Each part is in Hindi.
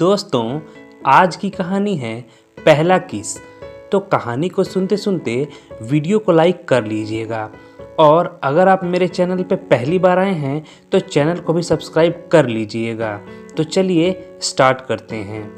दोस्तों, आज की कहानी है पहला किस। तो कहानी को सुनते सुनते वीडियो को लाइक कर लीजिएगा और अगर आप मेरे चैनल पे पहली बार आए हैं तो चैनल को भी सब्सक्राइब कर लीजिएगा। तो चलिए स्टार्ट करते हैं।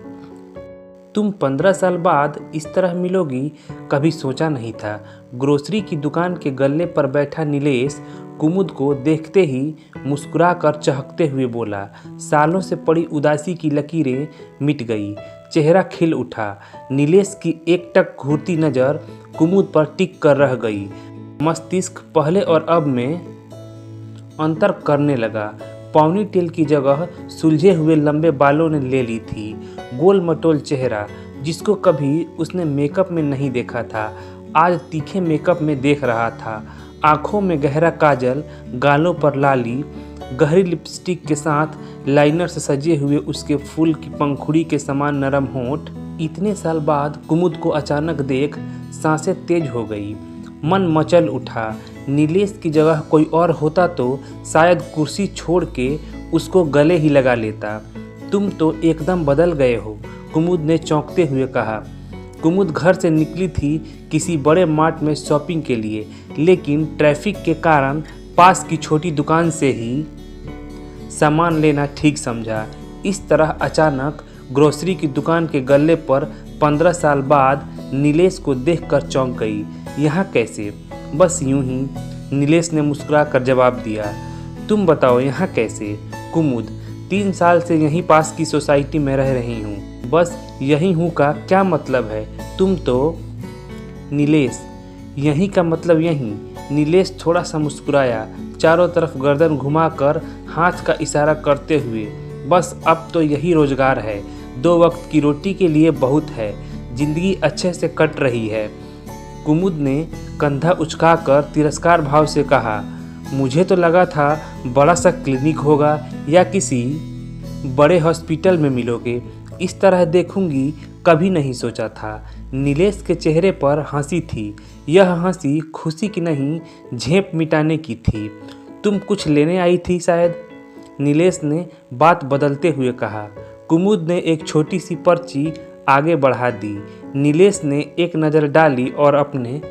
तुम 15 साल बाद इस तरह मिलोगी कभी सोचा नहीं था। ग्रोसरी की दुकान के गल्ले पर बैठा नीलेश कुमुद को देखते ही मुस्कुराकर चहकते हुए बोला। सालों से पड़ी उदासी की लकीरें मिट गई, चेहरा खिल उठा। नीलेश की एकटक घूरती नज़र कुमुद पर टिक कर रह गई। मस्तिष्क पहले और अब में अंतर करने लगा। पौनी टेल की जगह सुलझे हुए लंबे बालों ने ले ली थी। गोल मटोल चेहरा जिसको कभी उसने मेकअप में नहीं देखा था, आज तीखे मेकअप में देख रहा था। आंखों में गहरा काजल, गालों पर लाली, गहरी लिपस्टिक के साथ लाइनर से सजे हुए उसके फूल की पंखुड़ी के समान नरम होंठ। इतने साल बाद कुमुद को अचानक देख सांसें तेज हो गई, मन मचल उठा। नीलेश की जगह कोई और होता तो शायद कुर्सी छोड़ के उसको गले ही लगा लेता। तुम तो एकदम बदल गए हो, कुमुद ने चौंकते हुए कहा। कुमुद घर से निकली थी किसी बड़े मार्ट में शॉपिंग के लिए, लेकिन ट्रैफिक के कारण पास की छोटी दुकान से ही सामान लेना ठीक समझा। इस तरह अचानक ग्रोसरी की दुकान के गल्ले पर 15 साल बाद नीलेश को देखकर चौंक गई। यहाँ कैसे? बस यूं ही, नीलेश ने मुस्कुराकर जवाब दिया। तुम बताओ यहाँ कैसे? कुमुद, 3 साल से यहीं पास की सोसाइटी में रह रही हूँ। बस यहीं हूँ का क्या मतलब है? तुम तो नीलेश, यहीं का मतलब यहीं। नीलेश थोड़ा सा मुस्कुराया, चारों तरफ गर्दन घुमाकर हाथ का इशारा करते हुए। बस अब तो यही रोजगार है, 2 वक्त की रोटी के लिए बहुत है, जिंदगी अच्छे से कट रही है। कुमुद ने कंधा उचकाकर तिरस्कार भाव से कहा। मुझे तो लगा था बड़ा सा क्लिनिक होगा या किसी बड़े हॉस्पिटल में मिलोगे। इस तरह देखूंगी कभी नहीं सोचा था। नीलेश के चेहरे पर हंसी थी। यह हंसी खुशी की नहीं, झेप मिटाने की थी। तुम कुछ लेने आई थी शायद, नीलेश ने बात बदलते हुए कहा। कुमुद ने एक छोटी सी पर्ची आगे बढ़ा दी। नीलेश ने एक नज़र डाली और अपने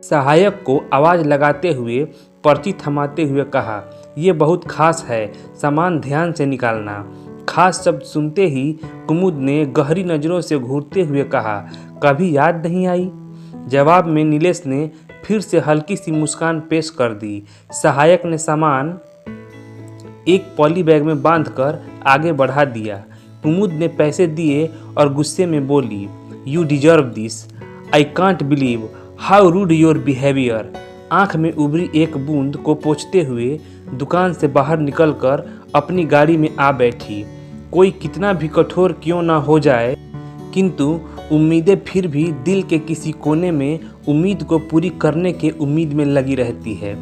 सहायक को आवाज़ लगाते हुए पर्ची थमाते हुए कहा, ये बहुत खास है, सामान ध्यान से निकालना। खास शब्द सुनते ही कुमुद ने गहरी नज़रों से घूरते हुए कहा, कभी याद नहीं आई? जवाब में नीलेश ने फिर से हल्की सी मुस्कान पेश कर दी। सहायक ने सामान एक पॉली बैग में बांधकर आगे बढ़ा दिया। कुमुद ने पैसे दिए और गुस्से में बोली, you deserve this, I can't believe how rude your behaviour. आंख में उभरी एक बूंद को पोंछते हुए दुकान से बाहर निकलकर अपनी गाड़ी में आ बैठी। कोई कितना भी कठोर क्यों ना हो जाए, किंतु उम्मीदें फिर भी दिल के किसी कोने में उम्मीद को पूरी करने के उम्मीद में लगी रहती है।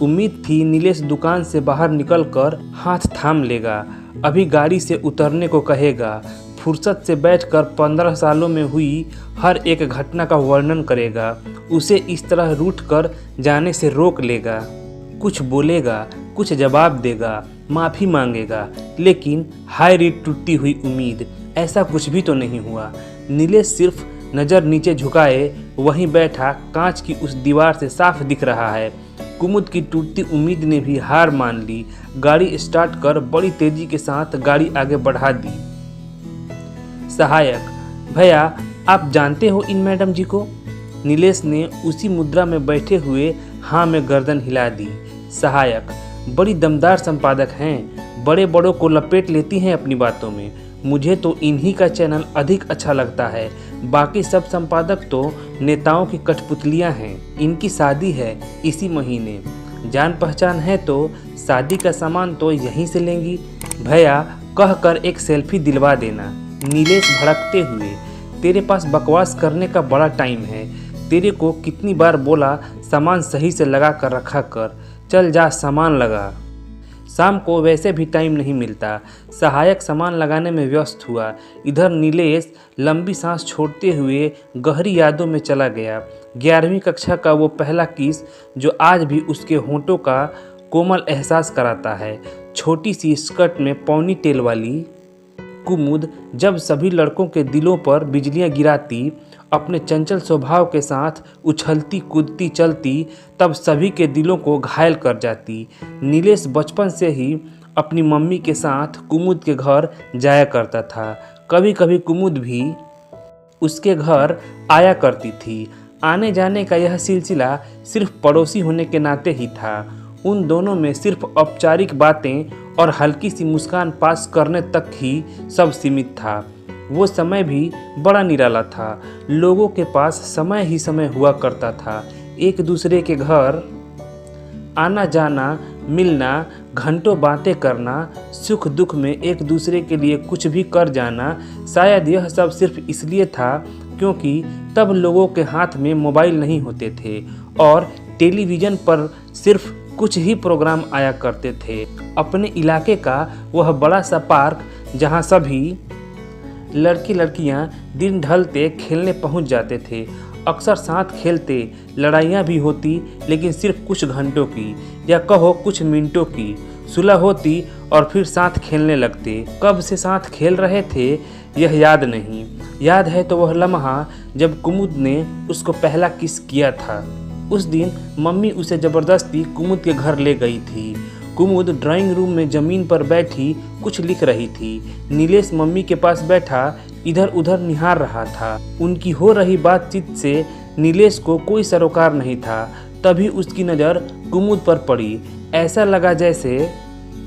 उम्मीद थी नीलेश दुकान से बाहर निकलकर हाथ थाम लेगा, अभी गाड़ी से उतरने को कहेगा, फुर्सत से बैठकर 15 सालों में हुई हर एक घटना का वर्णन करेगा, उसे इस तरह रूठ कर जाने से रोक लेगा, कुछ बोलेगा, कुछ जवाब देगा, माफ़ी मांगेगा। लेकिन हाय रे टूटी हुई उम्मीद, ऐसा कुछ भी तो नहीं हुआ। नीलेश सिर्फ नज़र नीचे झुकाए वहीं बैठा कांच की उस दीवार से साफ दिख रहा है। कुमुद की टूटती उम्मीद ने भी हार मान ली। गाड़ी स्टार्ट कर बड़ी तेजी के साथ गाड़ी आगे बढ़ा दी। सहायक, भैया आप जानते हो इन मैडम जी को? नीलेश ने उसी मुद्रा में बैठे हुए हाँ में गर्दन हिला दी। सहायक, बड़ी दमदार संपादक हैं, बड़े बड़ों को लपेट लेती हैं अपनी बातों में। मुझे तो इन्हीं का चैनल अधिक अच्छा लगता है, बाकी सब संपादक तो नेताओं की कठपुतलियां हैं। इनकी शादी है इसी महीने, जान पहचान है तो शादी का सामान तो यहीं से लेंगी। भैया कहकर एक सेल्फी दिलवा देना। नीलेश भड़कते हुए, तेरे पास बकवास करने का बड़ा टाइम है, तेरे को कितनी बार बोला सामान सही से लगा कर रखा कर, चल जा सामान लगा। शाम को वैसे भी टाइम नहीं मिलता। सहायक सामान लगाने में व्यस्त हुआ। इधर नीलेश लंबी सांस छोड़ते हुए गहरी यादों में चला गया। 11वीं कक्षा का वो पहला किस जो आज भी उसके होंठों का कोमल एहसास कराता है। छोटी सी स्कर्ट में पौनी टेल वाली कुमुद जब सभी लड़कों के दिलों पर बिजलियां गिराती, अपने चंचल स्वभाव के साथ उछलती कूदती चलती, तब सभी के दिलों को घायल कर जाती। नीलेश बचपन से ही अपनी मम्मी के साथ कुमुद के घर जाया करता था। कभी कभी कुमुद भी उसके घर आया करती थी। आने जाने का यह सिलसिला सिर्फ पड़ोसी होने के नाते ही था। उन दोनों में सिर्फ औपचारिक बातें और हल्की सी मुस्कान पास करने तक ही सब सीमित था। वो समय भी बड़ा निराला था। लोगों के पास समय ही समय हुआ करता था। एक दूसरे के घर आना जाना, मिलना, घंटों बातें करना, सुख दुख में एक दूसरे के लिए कुछ भी कर जाना। शायद यह सब सिर्फ इसलिए था क्योंकि तब लोगों के हाथ में मोबाइल नहीं होते थे और टेलीविज़न पर सिर्फ कुछ ही प्रोग्राम आया करते थे। अपने इलाके का वह बड़ा सा पार्क जहां सभी लड़के लड़कियां दिन ढलते खेलने पहुंच जाते थे। अक्सर साथ खेलते, लड़ाइयाँ भी होती, लेकिन सिर्फ कुछ घंटों की या कहो कुछ मिनटों की। सुलह होती और फिर साथ खेलने लगते। कब से साथ खेल रहे थे यह याद नहीं। याद है तो वह लम्हा जब कुमुद ने उसको पहला किस किया था। उस दिन मम्मी उसे ज़बरदस्ती कुमुद के घर ले गई थी। कुमुद ड्राइंग रूम में ज़मीन पर बैठी कुछ लिख रही थी। नीलेश मम्मी के पास बैठा इधर उधर निहार रहा था। उनकी हो रही बातचीत से नीलेश को कोई सरोकार नहीं था। तभी उसकी नज़र कुमुद पर पड़ी। ऐसा लगा जैसे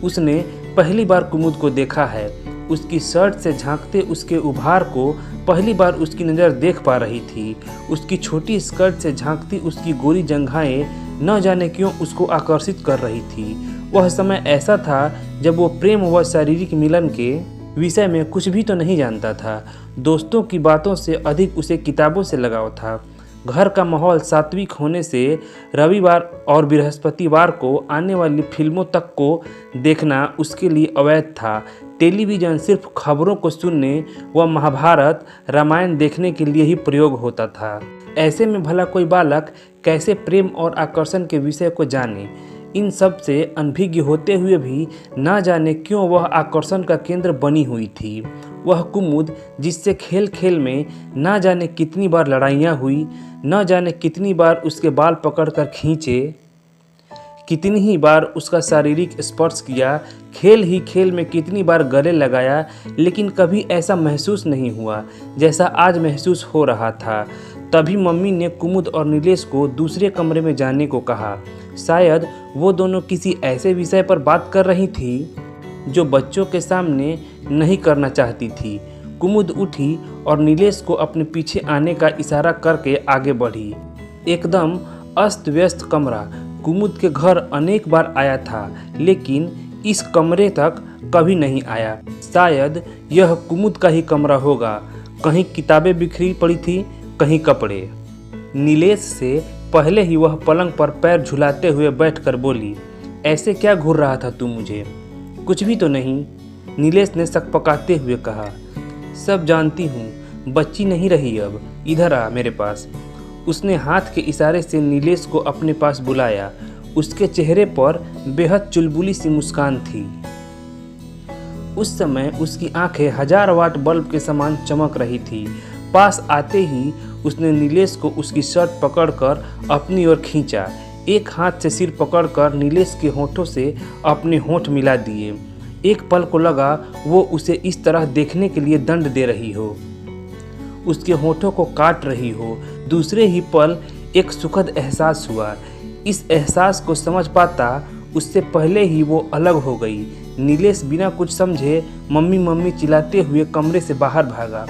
उसने पहली बार कुमुद को देखा है। उसकी शर्ट से झांकते उसके उभार को पहली बार उसकी नज़र देख पा रही थी। उसकी छोटी स्कर्ट से झांकती उसकी गोरी जंघाएं न जाने क्यों उसको आकर्षित कर रही थी। वह समय ऐसा था जब वो प्रेम व शारीरिक मिलन के विषय में कुछ भी तो नहीं जानता था। दोस्तों की बातों से अधिक उसे किताबों से लगाव था। घर का माहौल सात्विक होने से रविवार और बृहस्पतिवार को आने वाली फिल्मों तक को देखना उसके लिए अवैध था। टेलीविज़न सिर्फ खबरों को सुनने व महाभारत रामायण देखने के लिए ही प्रयोग होता था। ऐसे में भला कोई बालक कैसे प्रेम और आकर्षण के विषय को जाने। इन सब से अनभिज्ञ होते हुए भी ना जाने क्यों वह आकर्षण का केंद्र बनी हुई थी। वह कुमुद जिससे खेल खेल में ना जाने कितनी बार लड़ाइयाँ हुई, न जाने कितनी बार उसके बाल पकड़कर खींचे, कितनी ही बार उसका शारीरिक स्पर्श किया, खेल ही खेल में कितनी बार गले लगाया, लेकिन कभी ऐसा महसूस नहीं हुआ जैसा आज महसूस हो रहा था। तभी मम्मी ने कुमुद और नीलेश को दूसरे कमरे में जाने को कहा। शायद वो दोनों किसी ऐसे विषय पर बात कर रही थी जो बच्चों के सामने नहीं करना चाहती थी। कुमुद उठी और नीलेश को अपने पीछे आने का इशारा करके आगे बढ़ी। एकदम अस्त व्यस्त कमरा। कुमुद के घर अनेक बार आया था, लेकिन इस कमरे तक कभी नहीं आया। शायद यह कुमुद का ही कमरा होगा। कहीं किताबें बिखरी पड़ी थी, कहीं कपड़े। नीलेश से पहले ही वह पलंग पर पैर झुलाते हुए बैठकर बोली, ऐसे क्या घूर रहा था तू मुझे? कुछ भी तो नहीं, नीलेश ने सकपकाते हुए कहा। सब जानती हूँ, बच्ची नहीं रही अब, इधर आ मेरे पास। उसने हाथ के इशारे से नीलेश को अपने पास बुलाया। उसके चेहरे पर बेहद चुलबुली सी मुस्कान थी। उस समय उसकी आंखें 1000 वाट बल्ब के समान चमक रही थी। पास आते ही उसने नीलेश को उसकी शर्ट पकड़कर अपनी ओर खींचा। एक हाथ से सिर पकड़कर नीलेश के होठों से अपने होठ मिला दिए। एक पल को लगा वो उसे इस तरह देखने के लिए दंड दे रही हो, उसके होठों को काट रही हो। दूसरे ही पल एक सुखद एहसास हुआ। इस एहसास को समझ पाता उससे पहले ही वो अलग हो गई। नीलेश बिना कुछ समझे मम्मी मम्मी चिल्लाते हुए कमरे से बाहर भागा।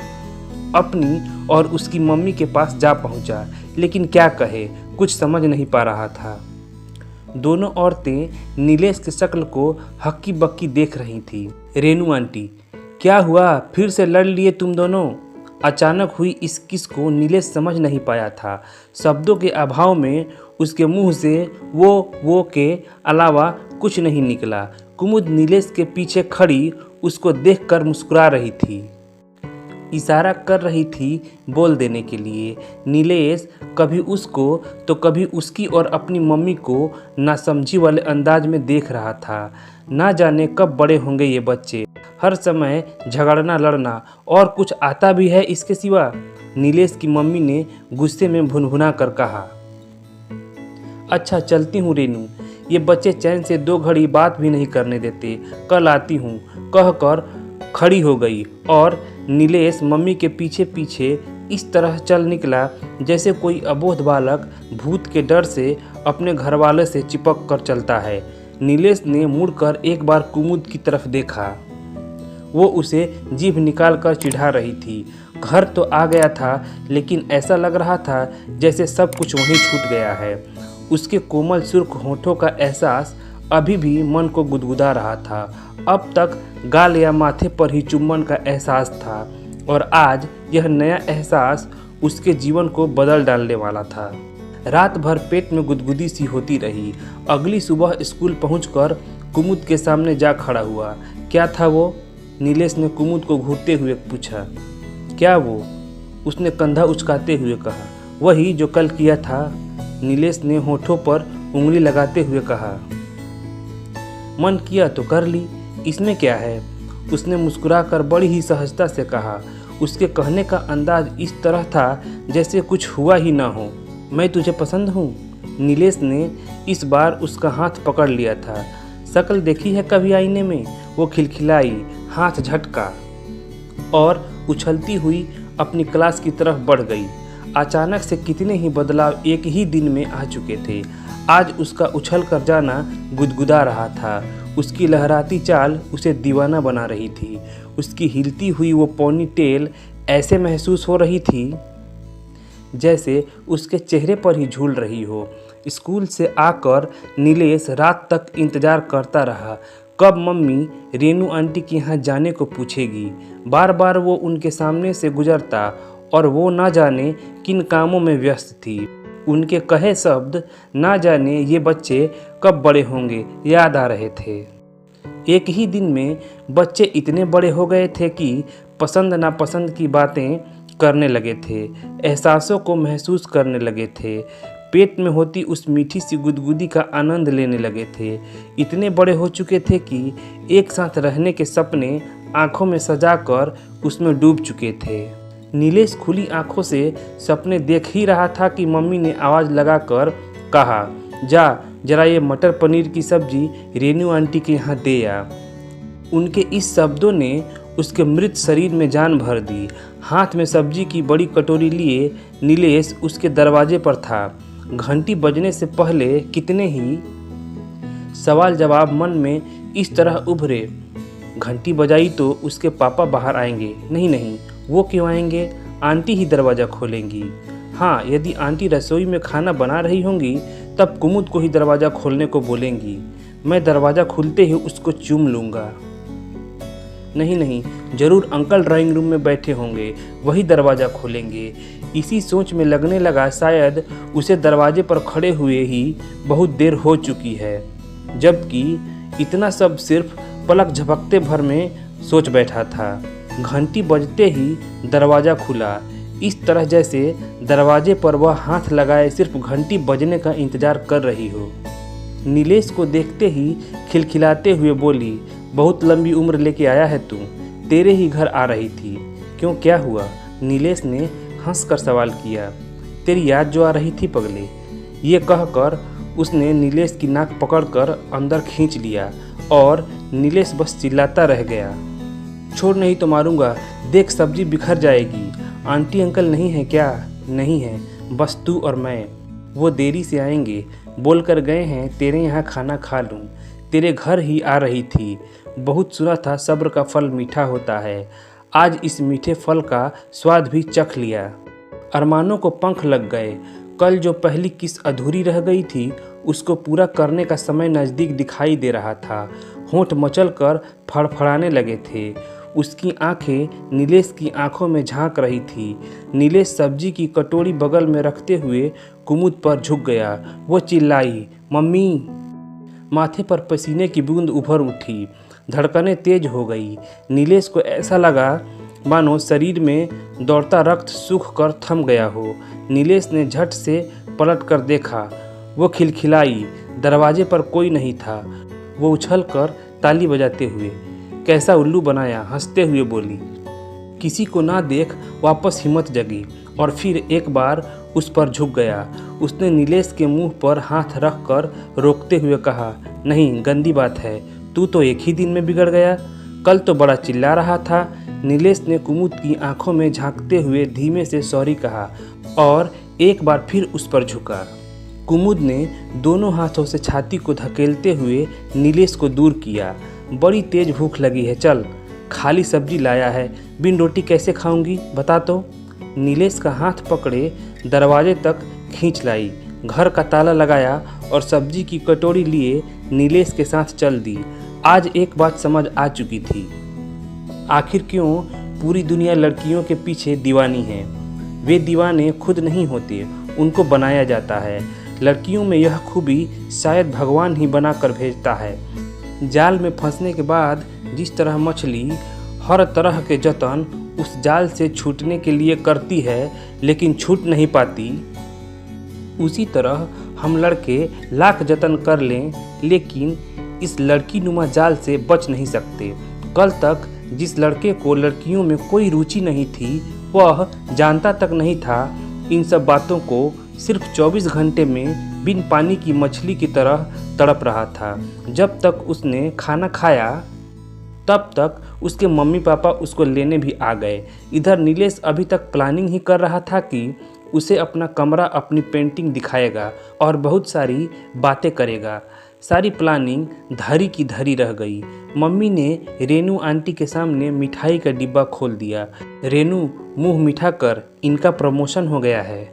अपनी और उसकी मम्मी के पास जा पहुंचा, लेकिन क्या कहे, कुछ समझ नहीं पा रहा था। दोनों औरतें नीलेश के शक्ल को हक्की बक्की देख रही थी। रेनू आंटी, क्या हुआ, फिर से लड़ लिए तुम दोनों? अचानक हुई इस किस को नीलेश समझ नहीं पाया था। शब्दों के अभाव में उसके मुंह से वो के अलावा कुछ नहीं निकला। कुमुद नीलेश के पीछे खड़ी उसको देखकर मुस्कुरा रही थी, इशारा कर रही थी बोल देने के लिए। नीलेश कभी उसको तो कभी उसकी और अपनी मम्मी को नासमझी वाले अंदाज में देख रहा था। ना जाने कब बड़े होंगे ये बच्चे। हर समय झगड़ना लड़ना, और कुछ आता भी है इसके सिवा? नीलेश की मम्मी ने गुस्से में भुनभुना कर कहा। अच्छा चलती हूँ रेनू, ये बच्चे चैन से 2 घड़ी बात भी नहीं करने देते, कल आती हूँ कहकर खड़ी हो गई और नीलेश मम्मी के पीछे पीछे इस तरह चल निकला जैसे कोई अबोध बालक भूत के डर से अपने घरवाले से चिपक कर चलता है। नीलेश ने मुड़कर एक बार कुमुद की तरफ देखा। वो उसे जीभ निकाल कर चिढ़ा रही थी। घर तो आ गया था, लेकिन ऐसा लग रहा था जैसे सब कुछ वहीं छूट गया है। उसके कोमल सुर्ख होठों का एहसास अभी भी मन को गुदगुदा रहा था। अब तक गाल या माथे पर ही चुम्बन का एहसास था, और आज यह नया एहसास उसके जीवन को बदल डालने वाला था। रात भर पेट में गुदगुदी सी होती रही। अगली सुबह स्कूल पहुंचकर कुमुद के सामने जा खड़ा हुआ। क्या था वो? नीलेश ने कुमुद को घूरते हुए पूछा। क्या वो? उसने कंधा उचकाते हुए कहा। वही जो कल किया था, नीलेश ने होठों पर उंगली लगाते हुए कहा। मन किया तो कर ली, इसमें क्या है? उसने मुस्कुराकर बड़ी ही सहजता से कहा। उसके कहने का अंदाज इस तरह था जैसे कुछ हुआ ही ना हो। मैं तुझे पसंद हूँ। नीलेश ने इस बार उसका हाथ पकड़ लिया था। शक्ल देखी है कभी आईने में? वो खिलखिलाई, हाथ झटका और उछलती हुई अपनी क्लास की तरफ बढ़ गई। अचानक से कितने ही बदलाव एक ही दिन में आ चुके थे। आज उसका उछल कर जाना गुदगुदा रहा था। उसकी लहराती चाल उसे दीवाना बना रही थी। उसकी हिलती हुई वो पौनी टेल ऐसे महसूस हो रही थी जैसे उसके चेहरे पर ही झूल रही हो। स्कूल से आकर नीलेश रात तक इंतजार करता रहा, कब मम्मी रेनू आंटी के यहाँ जाने को पूछेगी। बार बार वो उनके सामने से गुजरता और वो ना जाने किन कामों में व्यस्त थी। उनके कहे शब्द ना जाने ये बच्चे कब बड़े होंगे याद आ रहे थे। एक ही दिन में बच्चे इतने बड़े हो गए थे कि पसंद नापसंद की बातें करने लगे थे, एहसासों को महसूस करने लगे थे, पेट में होती उस मीठी सी गुदगुदी का आनंद लेने लगे थे। इतने बड़े हो चुके थे कि एक साथ रहने के सपने आंखों में सजाकर उसमें डूब चुके थे। नीलेश खुली आंखों से सपने देख ही रहा था कि मम्मी ने आवाज़ लगाकर कहा, जा जरा ये मटर पनीर की सब्जी रेनू आंटी के यहाँ दे आ। उनके इस शब्दों ने उसके मृत शरीर में जान भर दी। हाथ में सब्जी की बड़ी कटोरी लिए नीलेश उसके दरवाजे पर था। घंटी बजने से पहले कितने ही सवाल जवाब मन में इस तरह उभरे। घंटी बजाई तो उसके पापा बाहर आएंगे। नहीं, वो क्यों आएंगे? आंटी ही दरवाज़ा खोलेंगी। हाँ, यदि आंटी रसोई में खाना बना रही होंगी तब कुमुद को ही दरवाज़ा खोलने को बोलेंगी। मैं दरवाज़ा खुलते ही उसको चूम लूँगा। नहीं, जरूर अंकल ड्राइंग रूम में बैठे होंगे, वही दरवाज़ा खोलेंगे। इसी सोच में लगने लगा शायद उसे दरवाजे पर खड़े हुए ही बहुत देर हो चुकी है, जबकि इतना सब सिर्फ पलक झपकते भर में सोच बैठा था। घंटी बजते ही दरवाज़ा खुला, इस तरह जैसे दरवाजे पर वह हाथ लगाए सिर्फ घंटी बजने का इंतजार कर रही हो। नीलेश को देखते ही खिलखिलाते हुए बोली, बहुत लंबी उम्र लेके आया है तू, तेरे ही घर आ रही थी। क्यों, क्या हुआ? नीलेश ने हंसकर सवाल किया। तेरी याद जो आ रही थी पगले। ये कहकर उसने नीलेश की नाक पकड़कर अंदर खींच लिया और नीलेश बस चिल्लाता रह गया, छोड़ नहीं तो मारूंगा, देख सब्जी बिखर जाएगी। आंटी अंकल नहीं है क्या? नहीं है, बस तू और मैं। वो देरी से आएंगे, बोलकर गए हैं तेरे यहाँ खाना खा लूँ। तेरे घर ही आ रही थी। बहुत सुना था सब्र का फल मीठा होता है। आज इस मीठे फल का स्वाद भी चख लिया। अरमानों को पंख लग गए। कल जो पहली किस अधूरी रह गई थी उसको पूरा करने का समय नज़दीक दिखाई दे रहा था। होंठ मचलकर फड़फड़ाने लगे थे। उसकी आंखें नीलेश की आंखों में झांक रही थी। नीलेश सब्जी की कटोरी बगल में रखते हुए कुमुद पर झुक गया। वो चिल्लाई, मम्मी। माथे पर पसीने की बूंद उभर उठी, धड़कनें तेज हो गई। नीलेश को ऐसा लगा मानो शरीर में दौड़ता रक्त सूख कर थम गया हो। नीलेश ने झट से पलट कर देखा। वो खिलखिलाई, दरवाजे पर कोई नहीं था। वो उछल कर ताली बजाते हुए, कैसा उल्लू बनाया, हंसते हुए बोली। किसी को ना देख वापस हिम्मत जगी और फिर एक बार उस पर झुक गया। उसने नीलेश के मुंह पर हाथ रख कर रोकते हुए कहा, नहीं, गंदी बात है, तू तो एक ही दिन में बिगड़ गया, कल तो बड़ा चिल्ला रहा था। नीलेश ने कुमुद की आंखों में झांकते हुए धीमे से सॉरी कहा और एक बार फिर उस पर झुका। कुमुद ने दोनों हाथों से छाती को धकेलते हुए नीलेश को दूर किया। बड़ी तेज भूख लगी है, चल, खाली सब्जी लाया है, बिन रोटी कैसे खाऊंगी बता तो। नीलेश का हाथ पकड़े दरवाजे तक खींच लाई, घर का ताला लगाया और सब्जी की कटोरी लिए नीलेश के साथ चल दी। आज एक बात समझ आ चुकी थी, आखिर क्यों पूरी दुनिया लड़कियों के पीछे दीवानी है। वे दीवाने खुद नहीं होते, उनको बनाया जाता है। लड़कियों में यह खूबी शायद भगवान ही बना कर भेजता है। जाल में फंसने के बाद जिस तरह मछली हर तरह के जतन उस जाल से छूटने के लिए करती है लेकिन छूट नहीं पाती, उसी तरह हम लड़के लाख जतन कर लें लेकिन इस लड़की नुमा जाल से बच नहीं सकते। कल तक जिस लड़के को लड़कियों में कोई रुचि नहीं थी, वह जानता तक नहीं था इन सब बातों को, सिर्फ 24 घंटे में बिन पानी की मछली की तरह तड़प रहा था। जब तक उसने खाना खाया तब तक उसके मम्मी पापा उसको लेने भी आ गए। इधर नीलेश अभी तक प्लानिंग ही कर रहा था कि उसे अपना कमरा, अपनी पेंटिंग दिखाएगा और बहुत सारी बातें करेगा। सारी प्लानिंग धरी की धरी रह गई। मम्मी ने रेनू आंटी के सामने मिठाई का डिब्बा खोल दिया। रेनू, मुंह मीठा कर, इनका प्रमोशन हो गया है,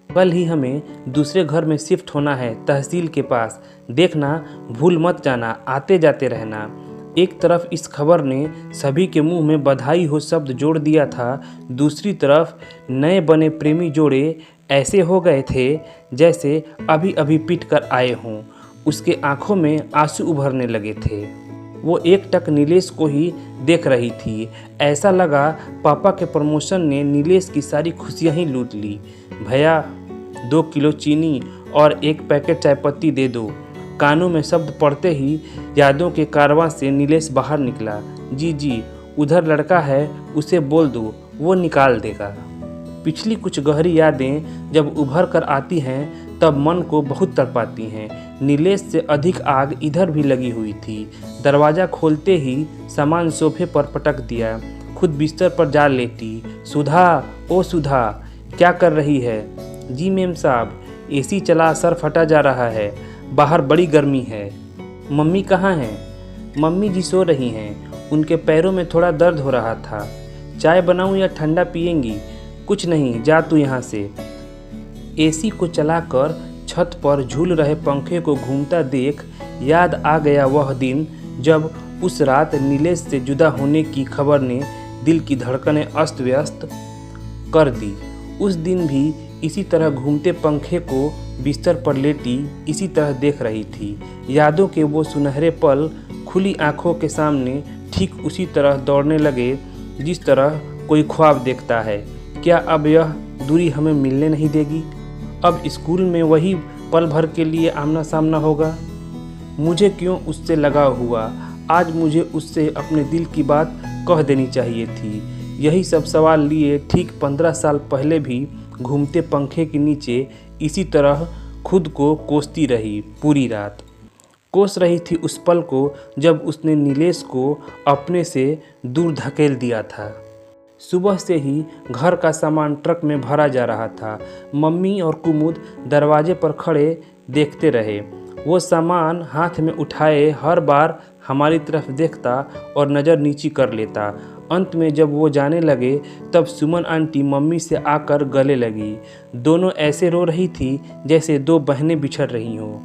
कल ही हमें दूसरे घर में शिफ्ट होना है, तहसील के पास, देखना भूल मत जाना, आते जाते रहना। एक तरफ इस खबर ने सभी के मुंह में बधाई हो शब्द जोड़ दिया था, दूसरी तरफ नए बने प्रेमी जोड़े ऐसे हो गए थे जैसे अभी अभी पिट कर आए हों। उसके आंखों में आंसू उभरने लगे थे। वो एकटक नीलेश को ही देख रही थी। ऐसा लगा पापा के प्रमोशन ने नीलेश की सारी खुशियां ही लूट ली। भैया 2 किलो चीनी और 1 पैकेट चाय पत्ती दे दो। कानों में शब्द पड़ते ही यादों के कारवां से नीलेश बाहर निकला। जी, उधर लड़का है, उसे बोल दो, वो निकाल देगा। पिछली कुछ गहरी यादें जब उभर कर आती हैं तब मन को बहुत तड़पाती हैं। नीलेश से अधिक आग इधर भी लगी हुई थी। दरवाज़ा खोलते ही सामान सोफे पर पटक दिया, खुद बिस्तर पर जा लेटी। सुधा, ओ सुधा, क्या कर रही है? जी मेम साहब, एसी चला, सर फटा जा रहा है, बाहर बड़ी गर्मी है। मम्मी कहाँ हैं? मम्मी जी सो रही हैं, उनके पैरों में थोड़ा दर्द हो रहा था। चाय बनाऊं या ठंडा पिएंगी? कुछ नहीं, जा तू यहाँ से। एसी को चलाकर छत पर झूल रहे पंखे को घूमता देख याद आ गया वह दिन जब उस रात नीलेश से जुदा होने की खबर ने दिल की धड़कनें अस्त व्यस्त कर दी। उस दिन भी इसी तरह घूमते पंखे को बिस्तर पर लेटी इसी तरह देख रही थी। यादों के वो सुनहरे पल खुली आंखों के सामने ठीक उसी तरह दौड़ने लगे जिस तरह कोई ख्वाब देखता है। क्या अब यह दूरी हमें मिलने नहीं देगी? अब स्कूल में वही पल भर के लिए आमना सामना होगा। मुझे क्यों उससे लगाव हुआ? आज मुझे उससे अपने दिल की बात कह देनी चाहिए थी। यही सब सवाल लिए ठीक 15 साल पहले भी घूमते पंखे के नीचे इसी तरह खुद को कोसती रही। पूरी रात कोस रही थी उस पल को जब उसने नीलेश को अपने से दूर धकेल दिया था। सुबह से ही घर का सामान ट्रक में भरा जा रहा था। मम्मी और कुमुद दरवाजे पर खड़े देखते रहे। वो सामान हाथ में उठाए हर बार हमारी तरफ देखता और नज़र नीची कर लेता। अंत में जब वो जाने लगे तब सुमन आंटी मम्मी से आकर गले लगी। दोनों ऐसे रो रही थी जैसे 2 बहनें बिछड़ रही हों।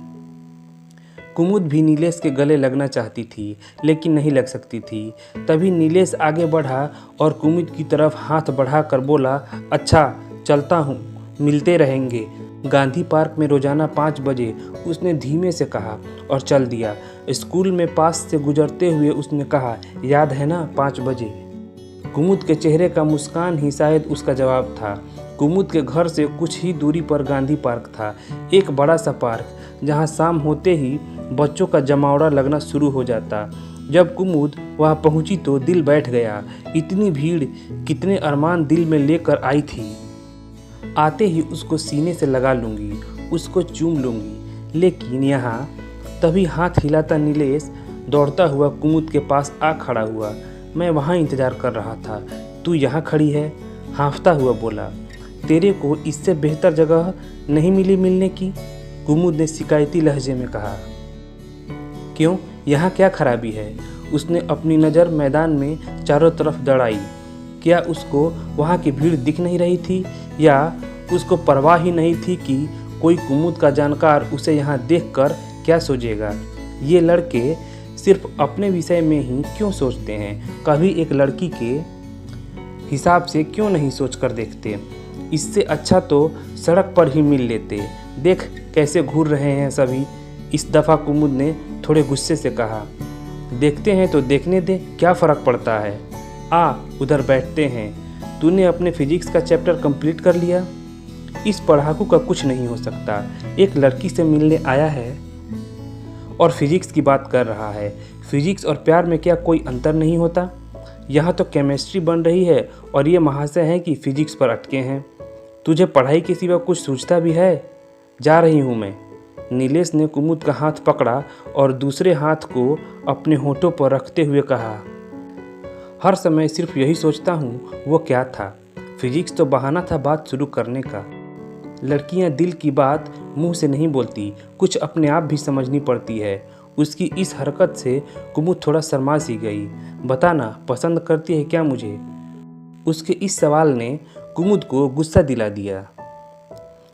कुमुद भी नीलेश के गले लगना चाहती थी लेकिन नहीं लग सकती थी। तभी नीलेश आगे बढ़ा और कुमुद की तरफ हाथ बढ़ाकर बोला, अच्छा चलता हूँ, मिलते रहेंगे। गांधी पार्क में रोजाना 5 बजे, उसने धीमे से कहा और चल दिया। स्कूल में पास से गुजरते हुए उसने कहा, याद है ना 5 बजे? कुमुद के चेहरे का मुस्कान ही शायद उसका जवाब था। कुमुद के घर से कुछ ही दूरी पर गांधी पार्क था, एक बड़ा सा पार्क जहां शाम होते ही बच्चों का जमावड़ा लगना शुरू हो जाता। जब कुमुद वहाँ पहुंची तो दिल बैठ गया। इतनी भीड़, कितने अरमान दिल में लेकर आई थी। आते ही उसको सीने से लगा लूँगी, उसको चूम लूँगी। लेकिन यहाँ तभी हाथ हिलाता नीलेश दौड़ता हुआ कुमुद के पास आ खड़ा हुआ। मैं वहाँ इंतज़ार कर रहा था, तू यहाँ खड़ी है, हाँफता हुआ बोला। तेरे को इससे बेहतर जगह नहीं मिली मिलने की? कुमुद ने शिकायती लहजे में कहा। क्यों, यहाँ क्या खराबी है? उसने अपनी नज़र मैदान में चारों तरफ दौड़ाई। क्या उसको वहाँ की भीड़ दिख नहीं रही थी, या उसको परवाह ही नहीं थी कि कोई कुमुद का जानकार उसे यहाँ देखकर क्या सोचेगा? ये लड़के सिर्फ अपने विषय में ही क्यों सोचते हैं, कभी एक लड़की के हिसाब से क्यों नहीं सोच कर देखते? इससे अच्छा तो सड़क पर ही मिल लेते। देख कैसे घूर रहे हैं सभी। इस दफ़ा कुमुद ने थोड़े गुस्से से कहा। देखते हैं तो देखने दे, क्या फ़र्क पड़ता है। आ उधर बैठते हैं। तूने अपने फिजिक्स का चैप्टर कंप्लीट कर लिया? इस पढ़ाकू का कुछ नहीं हो सकता। एक लड़की से मिलने आया है और फिजिक्स की बात कर रहा है। फिजिक्स और प्यार में क्या कोई अंतर नहीं होता? यहाँ तो केमिस्ट्री बन रही है और ये महाशय हैं कि फिजिक्स पर अटके हैं। तुझे पढ़ाई के सिवा कुछ सूझता भी है? जा रही हूँ मैं। नीलेश ने कुमुद का हाथ पकड़ा और दूसरे हाथ को अपने होठों पर रखते हुए कहा। हर समय सिर्फ यही सोचता हूँ, वो क्या था? फिजिक्स तो बहाना था बात शुरू करने का। लड़कियाँ दिल की बात मुंह से नहीं बोलती, कुछ अपने आप भी समझनी पड़ती है। उसकी इस हरकत से कुमुद थोड़ा शर्मा सी गई। बताना, पसंद करती है क्या मुझे? उसके इस सवाल ने कुमुद को गुस्सा दिला दिया।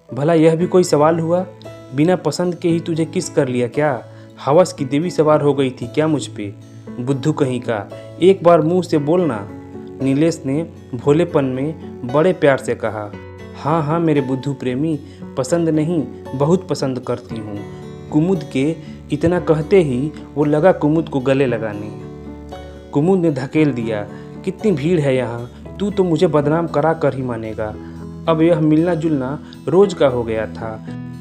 भला यह भी कोई सवाल हुआ? बिना पसंद के ही तुझे किस कर लिया क्या? हवस की देवी सवार हो गई थी क्या मुझ पे? बुद्धू कहीं का, एक बार मुंह से बोलना। नीलेश ने भोलेपन में बड़े प्यार से कहा। हाँ हाँ मेरे बुद्धू प्रेमी, पसंद नहीं, बहुत पसंद करती हूँ। कुमुद के इतना कहते ही वो लगा कुमुद को गले लगाने। कुमुद ने धकेल दिया। कितनी भीड़ है यहाँ, तू तो मुझे बदनाम करा कर ही मानेगा। अब यह मिलना जुलना रोज का हो गया था।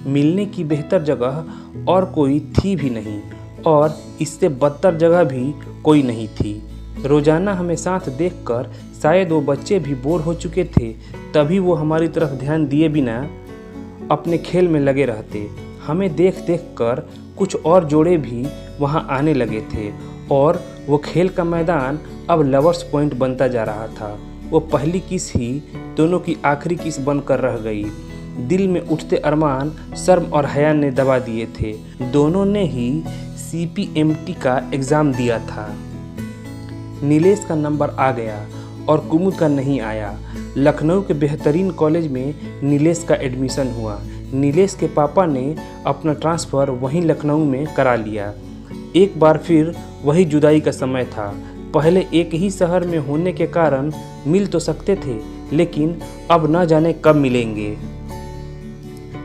मिलने की बेहतर जगह और कोई थी भी नहीं, और इससे बदतर जगह भी कोई नहीं थी। रोजाना हमें साथ देखकर शायद वो बच्चे भी बोर हो चुके थे, तभी वो हमारी तरफ ध्यान दिए बिना अपने खेल में लगे रहते। हमें देख देख कर कुछ और जोड़े भी वहाँ आने लगे थे, और वो खेल का मैदान अब लवर्स पॉइंट बनता जा रहा था। वो पहली किस ही दोनों की आखिरी किस बनकर रह गई। दिल में उठते अरमान शर्म और हया ने दबा दिए थे। दोनों ने ही CPMT का एग्ज़ाम दिया था। नीलेश का नंबर आ गया और कुमुद का नहीं आया। लखनऊ के बेहतरीन कॉलेज में नीलेश का एडमिशन हुआ। नीलेश के पापा ने अपना ट्रांसफ़र वहीं लखनऊ में करा लिया। एक बार फिर वही जुदाई का समय था। पहले एक ही शहर में होने के कारण मिल तो सकते थे, लेकिन अब न जाने कब मिलेंगे।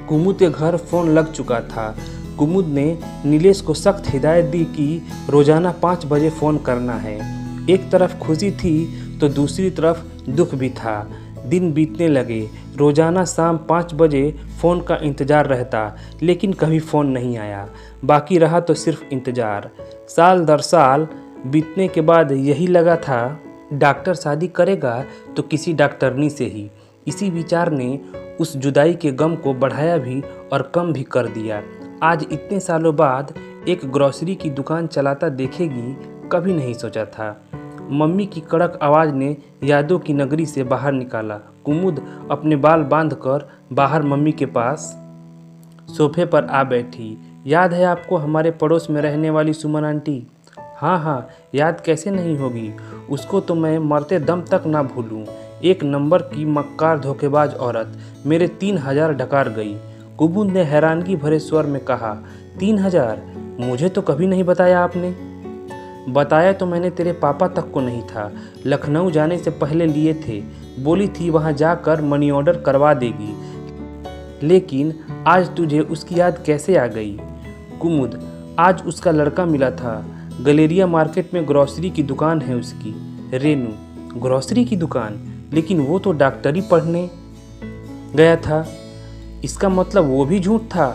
कुमुद के घर फ़ोन लग चुका था। कुमुद ने नीलेश को सख्त हिदायत दी कि रोज़ाना 5 बजे फ़ोन करना है। एक तरफ खुशी थी तो दूसरी तरफ दुख भी था। दिन बीतने लगे। रोज़ाना शाम 5 बजे फ़ोन का इंतज़ार रहता, लेकिन कभी फ़ोन नहीं आया। बाकी रहा तो सिर्फ इंतज़ार। साल दर साल बीतने के बाद यही लगा था, डॉक्टर शादी करेगा तो किसी डॉक्टरनी से ही। इसी विचार ने उस जुदाई के गम को बढ़ाया भी और कम भी कर दिया। आज इतने सालों बाद एक ग्रोसरी की दुकान चलाता देखेगी, कभी नहीं सोचा था। मम्मी की कड़क आवाज़ ने यादों की नगरी से बाहर निकाला। कुमुद अपने बाल बांधकर बाहर मम्मी के पास सोफे पर आ बैठी। याद है आपको हमारे पड़ोस में रहने वाली सुमन आंटी? हाँ हाँ, याद कैसे नहीं होगी। उसको तो मैं मरते दम तक ना भूलूं। एक नंबर की मक्कार धोखेबाज औरत, मेरे 3000 डकार गई। कुमुद ने हैरानगी भरे स्वर में कहा। 3000? मुझे तो कभी नहीं बताया आपने। बताया तो मैंने तेरे पापा तक को नहीं था। लखनऊ जाने से पहले लिए थे। बोली थी वहाँ जाकर मनी ऑर्डर करवा देगी। लेकिन आज तुझे उसकी याद कैसे आ गई? कुमुद, आज उसका लड़का मिला था। गलेरिया मार्केट में ग्रोसरी की दुकान है उसकी। रेनू, ग्रोसरी की दुकान? लेकिन वो तो डॉक्टरी पढ़ने गया था। इसका मतलब वो भी झूठ था।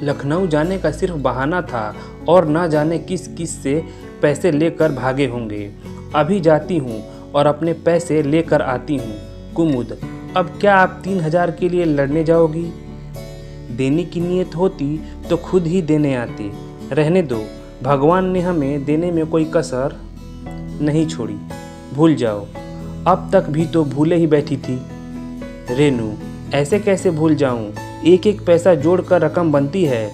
लखनऊ जाने का सिर्फ बहाना था, और ना जाने किस किस से पैसे लेकर भागे होंगे। अभी जाती हूँ और अपने पैसे लेकर आती हूँ। कुमुद, अब क्या आप 3000 के लिए लड़ने जाओगी? देने की नीयत होती तो खुद ही देने आते। रहने दो, भगवान ने हमें देने में कोई कसर नहीं छोड़ी। भूल जाओ। अब तक भी तो भूले ही बैठी थी। रेनू, ऐसे कैसे भूल जाऊं? एक एक पैसा जोड़कर रकम बनती है।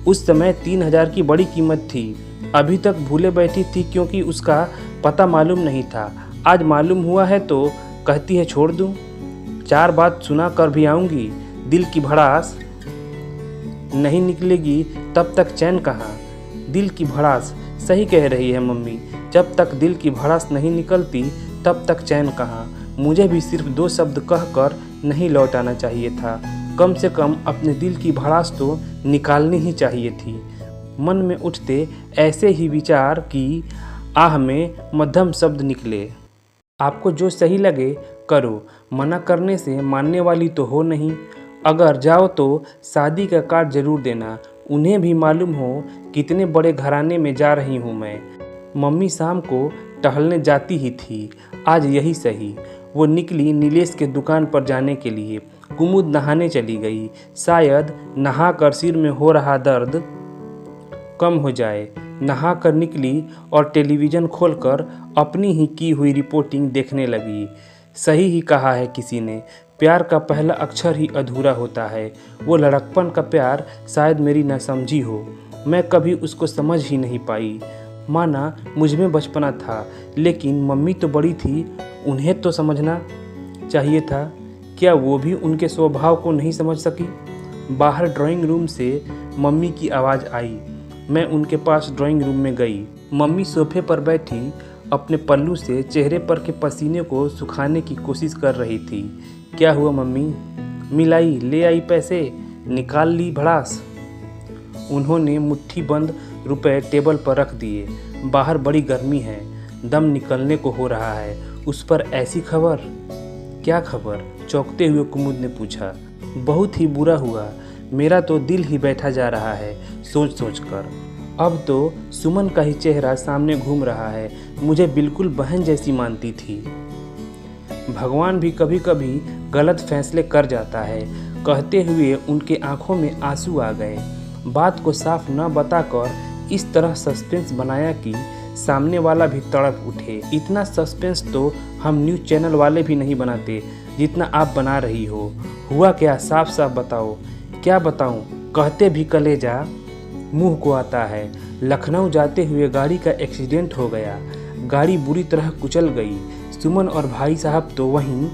उस समय 3000 की बड़ी कीमत थी। अभी तक भूले बैठी थी क्योंकि उसका पता मालूम नहीं था। आज मालूम हुआ है तो कहती है छोड़ दूं। 4 बात सुना कर भी आऊंगी। दिल की भड़ास नहीं निकलेगी तब तक चैन कहाँ? दिल की भड़ास, सही कह रही है मम्मी। जब तक दिल की भड़ास नहीं निकलती तब तक चैन कहाँ? मुझे भी सिर्फ 2 शब्द कहकर नहीं लौट आना चाहिए था। कम से कम अपने दिल की भड़ास तो निकालनी ही चाहिए थी। मन में उठते ऐसे ही विचार की आह में मध्यम शब्द निकले। आपको जो सही लगे करो, मना करने से मानने वाली तो हो नहीं। अगर जाओ तो शादी का कार्ड जरूर देना। उन्हें भी मालूम हो कितने बड़े घराने में जा रही हूँ मैं। मम्मी शाम को टहलने जाती ही थी। आज यही सही। वो निकली नीलेश के दुकान पर जाने के लिए। कुमुद नहाने चली गई। शायद नहाकर सिर में हो रहा दर्द कम हो जाए। नहा कर निकली और टेलीविज़न खोलकर अपनी ही की हुई रिपोर्टिंग देखने लगी। सही ही कहा है किसी ने, प्यार का पहला अक्षर ही अधूरा होता है। वो लड़कपन का प्यार शायद मेरी नासमझी हो। मैं कभी उसको समझ ही नहीं पाई। माना मुझ में बचपना था, लेकिन मम्मी तो बड़ी थी, उन्हें तो समझना चाहिए था। क्या वो भी उनके स्वभाव को नहीं समझ सकी? बाहर ड्राइंग रूम से मम्मी की आवाज़ आई। मैं उनके पास ड्राइंग रूम में गई। मम्मी सोफे पर बैठी अपने पल्लू से चेहरे पर के पसीने को सुखाने की कोशिश कर रही थी। क्या हुआ मम्मी? मिलाई, ले आई पैसे, निकाल ली भड़ास। उन्होंने मुट्ठी बंद रुपए टेबल पर रख दिए। बाहर बड़ी गर्मी है, दम निकलने को हो रहा है। उस पर ऐसी खबर? क्या खबर? चौंकते हुए कुमुद ने पूछा। बहुत ही बुरा हुआ। मेरा तो दिल ही बैठा जा रहा है सोच सोच कर। अब तो सुमन का ही चेहरा सामने घूम रहा है। मुझे बिल्कुल बहन जैसी मानती थी। भगवान भी कभी कभी गलत फैसले कर जाता है, कहते हुए उनके आंखों में आंसू आ गए। बात को साफ न बताकर इस तरह सस्पेंस बनाया कि सामने वाला भी तड़प उठे। इतना सस्पेंस तो हम न्यूज़ चैनल वाले भी नहीं बनाते जितना आप बना रही हो। हुआ क्या, साफ साफ बताओ। क्या बताऊं? कहते भी कलेजा मुंह को आता है। लखनऊ जाते हुए गाड़ी का एक्सीडेंट हो गया। गाड़ी बुरी तरह कुचल गई। सुमन और भाई साहब तो वहीं,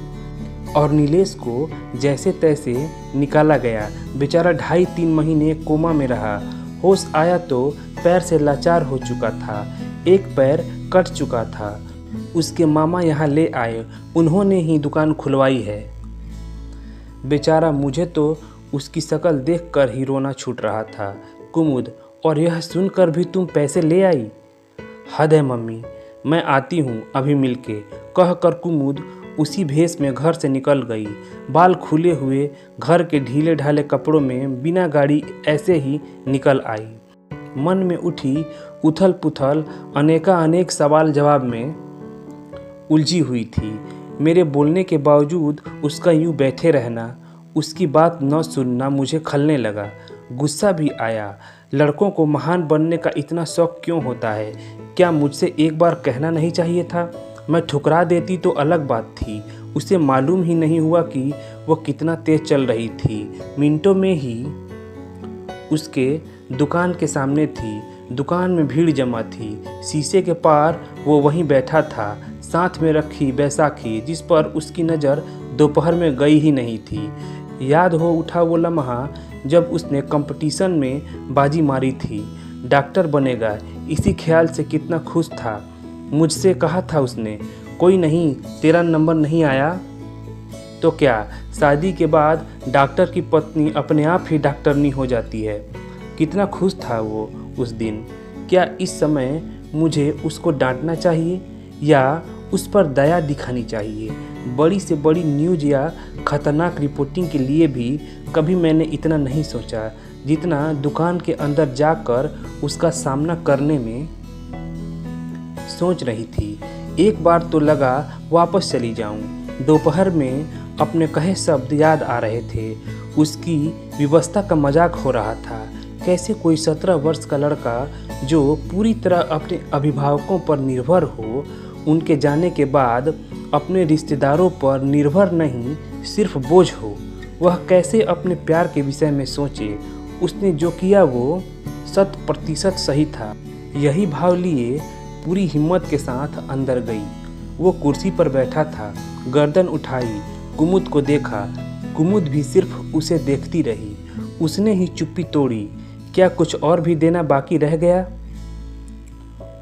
और नीलेश को जैसे तैसे निकाला गया। बेचारा 2.5-3 महीने कोमा में रहा। होश आया तो पैर से लाचार हो चुका था। एक पैर कट चुका था। उसके मामा यहाँ ले आए, उन्होंने ही दुकान खुलवाई है। बेचारा, मुझे तो उसकी शक्ल देखकर ही रोना छूट रहा था। कुमुद, और यह सुनकर भी तुम पैसे ले आई? हद है मम्मी, मैं आती हूँ अभी मिलके, कहकर कुमुद उसी भेष में घर से निकल गई। बाल खुले हुए घर के ढीले ढाले कपड़ों में बिना गाड़ी ऐसे ही निकल आई। मन में उठी उथल पुथल अनेक सवाल जवाब में उलझी हुई थी। मेरे बोलने के बावजूद उसका यूं बैठे रहना, उसकी बात न सुनना मुझे खलने लगा। गुस्सा भी आया। लड़कों को महान बनने का इतना शौक क्यों होता है? क्या मुझसे एक बार कहना नहीं चाहिए था? मैं ठुकरा देती तो अलग बात थी। उसे मालूम ही नहीं हुआ कि वो कितना तेज चल रही थी। मिनटों में ही उसके दुकान के सामने थी। दुकान में भीड़ जमा थी। शीशे के पार वो वहीं बैठा था, साथ में रखी बैसाखी, जिस पर उसकी नज़र दोपहर में गई ही नहीं थी। याद हो उठा वो लम्हा जब उसने कंपटीशन में बाजी मारी थी। डॉक्टर बनेगा, इसी ख्याल से कितना खुश था। मुझसे कहा था उसने, कोई नहीं, तेरा नंबर नहीं आया तो क्या, शादी के बाद डॉक्टर की पत्नी अपने आप ही डॉक्टरनी हो जाती है। कितना खुश था वो उस दिन। क्या इस समय मुझे उसको डांटना चाहिए या उस पर दया दिखानी चाहिए? बड़ी से बड़ी न्यूज़ या खतरनाक रिपोर्टिंग के लिए भी कभी मैंने इतना नहीं सोचा जितना दुकान के अंदर जाकर उसका सामना करने में। सोच रही थी। एक बार तो लगा वापस चली जाऊं। दोपहर में अपने कहे शब्द याद आ रहे थे। उसकी व्यवस्था का मजाक हो रहा था। कैसे कोई 17 वर्ष का लड़का जो पूरी तरह अपने अभिभावकों पर निर्भर हो, उनके जाने के बाद अपने रिश्तेदारों पर निर्भर नहीं सिर्फ बोझ हो, वह कैसे अपने प्यार के विषय में सोचे। उसने जो किया वो 100% सही था। यही भाव लिए पूरी हिम्मत के साथ अंदर गई। वो कुर्सी पर बैठा था, गर्दन उठाई, कुमुद को देखा। कुमुद भी सिर्फ उसे देखती रही। उसने ही चुप्पी तोड़ी। क्या कुछ और भी देना बाकी रह गया?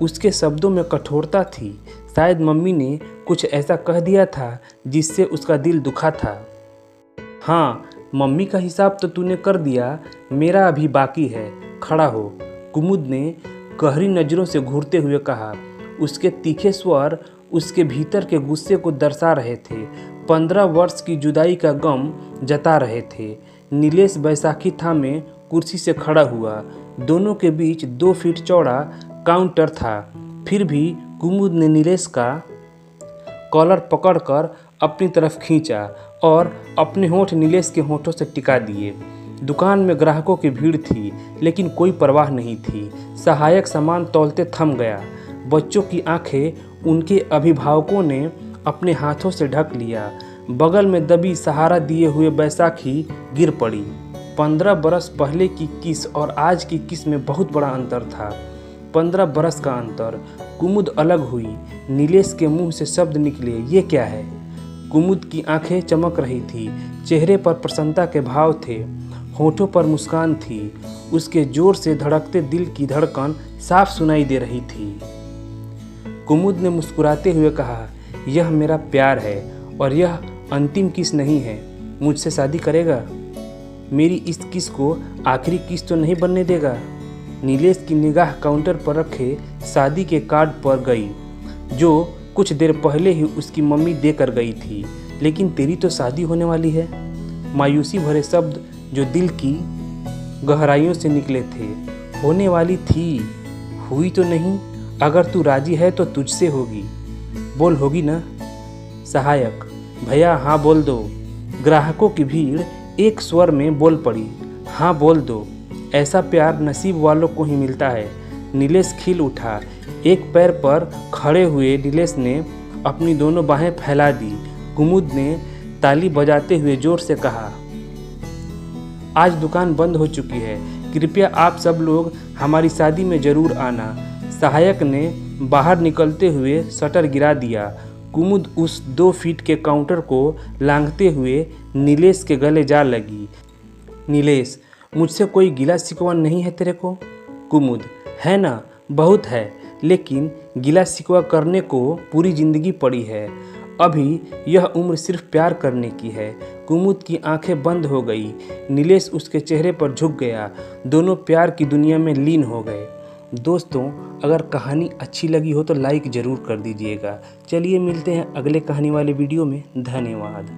उसके शब्दों में कठोरता थी। शायद मम्मी ने कुछ ऐसा कह दिया था जिससे उसका दिल दुखा था। हाँ, मम्मी का हिसाब तो तूने कर दिया, मेरा अभी बाकी है। खड़ा हो, कुमुद ने गहरी नज़रों से घूरते हुए कहा। उसके तीखे स्वर उसके भीतर के गुस्से को दर्शा रहे थे। 15 वर्ष की जुदाई का गम जता रहे थे। नीलेश बैसाखी थामे कुर्सी से खड़ा हुआ। दोनों के बीच 2 फीट चौड़ा काउंटर था। फिर भी कुमुद ने नीलेश का कॉलर पकड़कर अपनी तरफ खींचा और अपने होंठ नीलेश के होंठों से टिका दिए। दुकान में ग्राहकों की भीड़ थी, लेकिन कोई परवाह नहीं थी। सहायक सामान तौलते थम गया। बच्चों की आंखें उनके अभिभावकों ने अपने हाथों से ढक लिया। बगल में दबी सहारा दिए हुए बैसाखी गिर पड़ी। 15 बरस पहले की किस और आज की किस में बहुत बड़ा अंतर था। 15 बरस का अंतर। कुमुद अलग हुई। नीलेश के मुंह से शब्द निकले, ये क्या है? कुमुद की आंखें चमक रही थी। चेहरे पर प्रसन्नता के भाव थे। होठों पर मुस्कान थी। उसके जोर से धड़कते दिल की धड़कन साफ सुनाई दे रही थी। कुमुद ने मुस्कुराते हुए कहा, यह मेरा प्यार है और यह अंतिम किस नहीं है। मुझसे शादी करेगा? मेरी इस किस को आखिरी किस तो नहीं बनने देगा? नीलेश की निगाह काउंटर पर रखे शादी के कार्ड पर गई, जो कुछ देर पहले ही उसकी मम्मी देकर गई थी। लेकिन तेरी तो शादी होने वाली है। मायूसी भरे शब्द जो दिल की गहराइयों से निकले थे। होने वाली थी, हुई तो नहीं। अगर तू राजी है तो तुझसे होगी। बोल, होगी ना? सहायक, भैया हाँ बोल दो। ग्राहकों की भीड़ एक स्वर में बोल पड़ी, हाँ बोल दो। ऐसा प्यार नसीब वालों को ही मिलता है। नीलेश खिल उठा। एक पैर पर खड़े हुए नीलेश ने अपनी दोनों बाहें फैला दी। कुमुद ने ताली बजाते हुए जोर से कहा, आज दुकान बंद हो चुकी है। कृपया आप सब लोग हमारी शादी में ज़रूर आना। सहायक ने बाहर निकलते हुए शटर गिरा दिया। कुमुद उस 2 फीट के काउंटर को लांघते हुए नीलेश के गले जा लगी। नीलेश, मुझसे कोई गिला शिकवा नहीं है तेरे को? कुमुद, है ना, बहुत है, लेकिन गिला शिकवा करने को पूरी ज़िंदगी पड़ी है। अभी यह उम्र सिर्फ प्यार करने की है। कुमुद की आंखें बंद हो गई। नीलेश उसके चेहरे पर झुक गया। दोनों प्यार की दुनिया में लीन हो गए। दोस्तों, अगर कहानी अच्छी लगी हो तो लाइक ज़रूर कर दीजिएगा। चलिए मिलते हैं अगले कहानी वाले वीडियो में। धन्यवाद।